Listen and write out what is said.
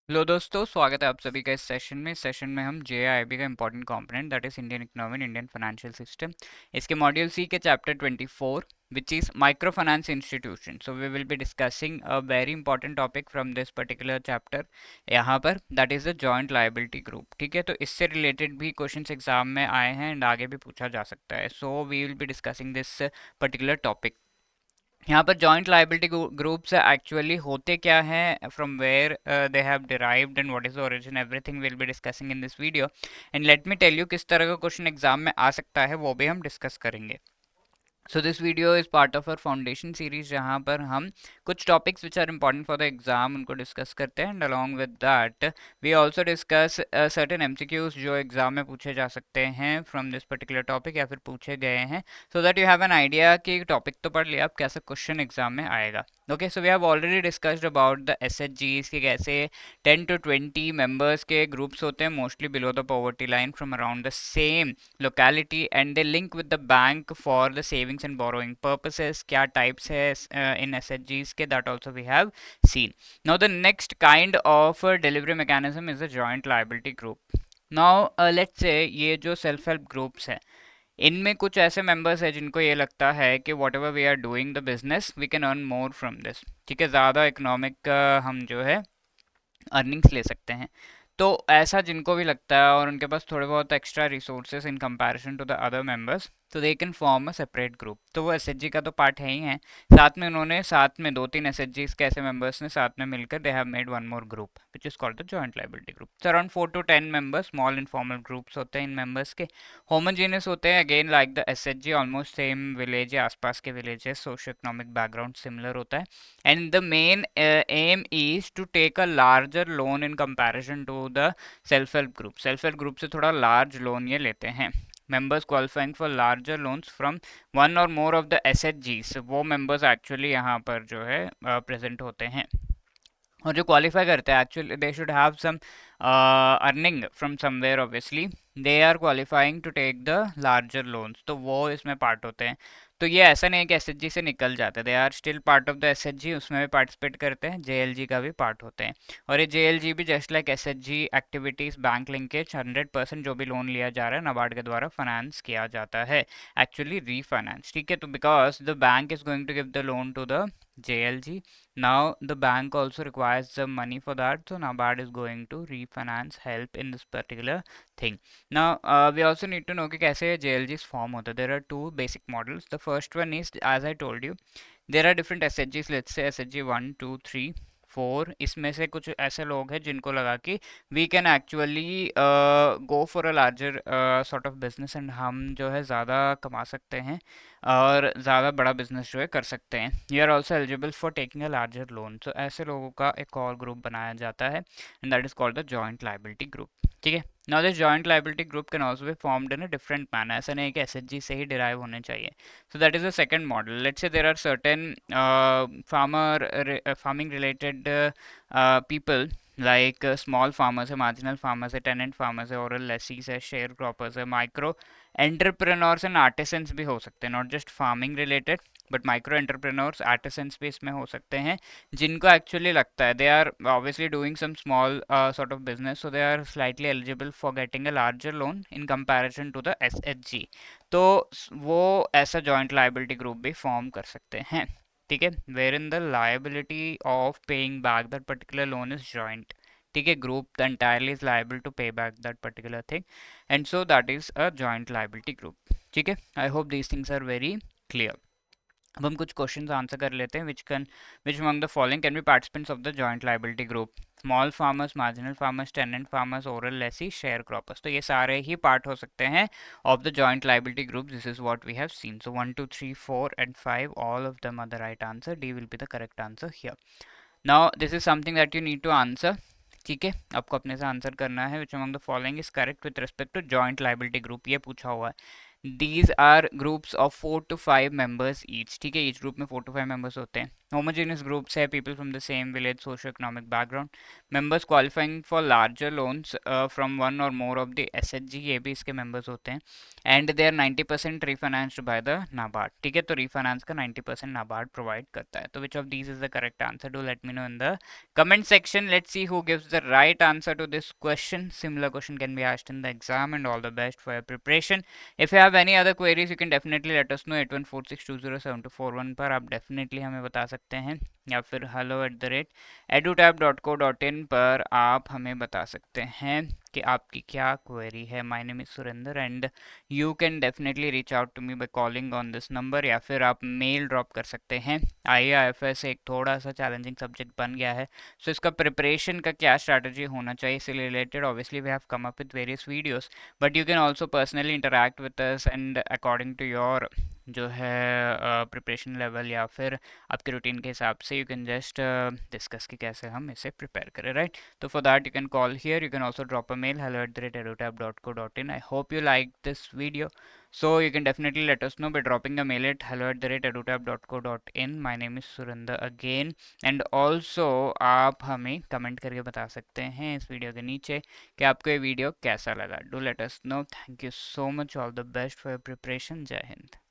Hello दोस्तों, स्वागत है आप सभी का इस सेशन में हम जेआईबी का important component that is Indian economy Indian financial system, इसके मॉड्यूल सी के chapter 24 which is microfinance institution. So we will be discussing a very important topic from this particular chapter यहाँ पर, that is the joint liability group. ठीक है, तो इससे related भी questions exam में आए हैं एंड आगे भी पूछा जा सकता है. So we will be discussing this particular topic. यहाँ पर जॉइंट लाइबिलिटी ग्रुप्स एक्चुअली होते क्या हैं, from where they have derived and what is the origin, everything will be discussing in this video. And let me tell you किस तरह का question exam में आ सकता है वो भी हम डिस्कस करेंगे. So this video is part of our foundation series, जहाँ पर हम कुछ topics which are important for the exam उनको डिस्कस करते हैं. And along with that we also discuss certain MCQs जो एग्जाम में पूछे जा सकते हैं फ्रॉम दिस पर्टिकुलर टॉपिक या फिर पूछे गए हैं, so that you have an idea कि टॉपिक तो पढ़ लिया, अब कैसा क्वेश्चन एग्जाम में आएगा. Okay, so we have already discussed about the एसएचजीज के कैसे 10 to 20 मेंबर्स के ग्रुप्स होते हैं, mostly below the poverty line from around the same locality, and they link with the bank for the savings and borrowing purposes. क्या types है in SHGs के, that also we have seen. Now the next kind of delivery mechanism is the joint liability group. Now let's say ये जो self help groups है, इनमें कुछ ऐसे members हैं जिनको ये लगता है कि whatever we are doing the business we can earn more from this. ठीक है, ज़्यादा इकोनॉमिक हम जो है अर्निंग्स ले सकते हैं. तो ऐसा जिनको भी लगता है और उनके पास थोड़े बहुत extra resources in comparison to the other members, तो they can form a separate group. तो वो एसएचजी का तो पार्ट है ही है, साथ में उन्होंने साथ में दो तीन एसएचजी के ऐसे मेंबर्स ने साथ में मिलकर they have made one more group which is called the joint liability group. तो around 4 to 10 members, small informal groups होते हैं इन मेंबर्स के, होमोजेनियस होते हैं, again like the SHG, almost same village या आसपास के villages, socio economic background similar होता है. And the main aim is to take a larger loan in comparison to the self help group. Self help group से थोड़ा large loan ये लेते हैं. Members qualifying for larger loans from one or more of the SHGs, वो members actually यहाँ पर जो है present होते हैं. और जो क्वालिफाई करते हैं actually they should have some earning from somewhere, obviously they are qualifying to take the larger loans, तो वो इसमें पार्ट होते हैं. तो ये ऐसा नहीं है कि एसएचजी से निकल जाते, they are still part of the SHG, उसमें भी पार्टिसिपेट करते हैं, जेएलजी का भी पार्ट होते हैं. और ये जेएलजी भी just like SHG activities, bank linkage, 100% जो भी लोन लिया जा रहा है नाबार्ड के द्वारा फाइनेंस किया जाता है, एक्चुअली रीफाइनेंस. ठीक है, तो because the bank is going to give the loan to the JLG. Now the bank also requires the money for that, so NABARD is going to refinance help in this particular thing. Now we also need to know कि कैसे JLGs form होता है. There are two basic models. The first one is, as I told you, there are different SHGs. Let's say SHG 1, 2, 3, 4. इसमें से कुछ ऐसे लोग हैं जिनको लगा कि we can actually go for a larger sort of business and हम जो है ज़्यादा कमा सकते हैं और ज़्यादा बड़ा बिजनेस जो है कर सकते हैं. You are also eligible for taking a larger loan. तो ऐसे लोगों का एक और ग्रुप बनाया जाता है and that is called the joint liability group. ठीक है, now this joint liability group can also be formed in a different manner. ऐसा नहीं है कि एसएचजी से ही डिराइव होने चाहिए. So that is the second model. Let's say there are certain farming related people like small farmers है, marginal farmers है, tenant farmers है, oral lessees है, sharecroppers है, micro entrepreneurs and artisans भी हो सकते हैं, not just farming related but micro entrepreneurs, artisans भी इसमें हो सकते हैं, जिनको एक्चुअली लगता है they are obviously doing some small sort of business, so they are slightly eligible for getting a larger loan in comparison to the SHG. तो वो ऐसा जॉइंट लायबिलिटी ग्रुप भी फॉर्म कर सकते हैं. ठीक है, where in the liability of paying back that particular loan is joint. ठीक है, group the entirely is liable to pay back that particular thing, and so that is a joint liability group. ठीक है, I hope these things are very clear. अब हम कुछ questions answer कर लेते हैं. Which among the following can be participants of the joint liability group? Small farmers, marginal farmers, tenant farmers, oral lessee, share croppers. तो ये सारे ही पार्ट हो सकते हैं of the joint liability group. This is what we have seen. So 1, 2, 3, 4 and 5 all of them are the right answer. D will be the correct answer here. Now this is something that you need to answer. ठीक है, आपको अपने से answer करना है. Which among the following is correct with respect to joint liability group, ये पूछा हुआ है. These are groups of 4 to 5 members each. ठीक है, each group में 4 to 5 members होते हैं. होमोजेनियस ग्रुप्स है, people from the same village, socio economic background, members qualifying for larger loans from one और मोर ऑफ द एसएचजी, ये भी इसके मेंबर्स होते हैं, and they are 90% refinanced by the NABARD. ठीक है, तो रिफाइनेंस का 90% नाबार्ड प्रोवाइड करता है। तो which of these is the correct answer? Do let me know in the comment section. Let's see who gives the right answer to this question. Similar question can be asked in the exam, and all the best for your preparation. If you have any other queries, you can definitely let us know 8146207241 पर आप definitely हमें बता सकते हैं, या फिर hello@edutab.co.in पर आप हमें बता सकते हैं कि आपकी क्या क्वेरी है। My name is Surendra and you can definitely reach out to me by calling on this number, या फिर आप मेल ड्रॉप कर सकते हैं। IAFS एक थोड़ा सा चैलेंजिंग सब्जेक्ट बन गया है, सो इसका प्रिपरेशन का क्या स्ट्रैटेजी होना चाहिए, इससे related obviously we have come up with various videos, but you can also personally interact with us and according to your जो है प्रिपरेशन लेवल या फिर आपके रूटीन के हिसाब से यू कैन जस्ट डिस्कस कि कैसे हम इसे प्रिपेयर करें, राइट? तो for that you can call here, you can also drop a mail hello@edutab.co.in. I hope you liked this video, so you can definitely let us know by dropping a mail at hello@edutab.co.in. My name is Surinder again, and also आप हमें comment करके बता सकते हैं इस video के नीचे कि आपको ये वीडियो कैसा लगा। Do let us know. Thank you so much, all the best for your preparation. जय हिंद।